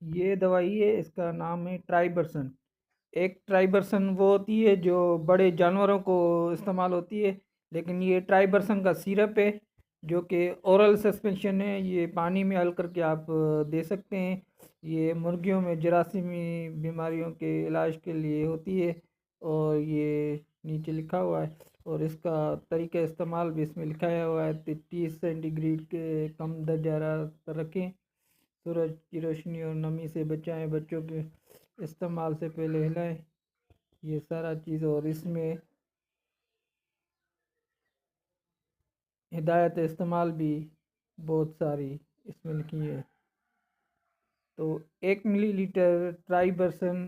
ये दवाई है, इसका नाम है ट्राइबरसन। एक ट्राइबरसन वो होती है जो बड़े जानवरों को इस्तेमाल होती है, लेकिन ये ट्राइबरसन का सिरप है जो कि ओरल सस्पेंशन है। ये पानी में हल करके आप दे सकते हैं। ये मुर्गियों में जरासीमी बीमारियों के इलाज के लिए होती है, और ये नीचे लिखा हुआ है। और इसका तरीका इस्तेमाल भी इसमें लिखाया हुआ है। 30 सेंटीग्रेड के कम दर्जा हरारत पर रखें, सूरज की रोशनी और नमी से बचाएं, बच्चों के इस्तेमाल से पहले हिलाएं। ये सारा चीज़, और इसमें हिदायत इस्तेमाल भी बहुत सारी इसमें लिखी है। तो 1 मिलीलीटर ट्राइबरसन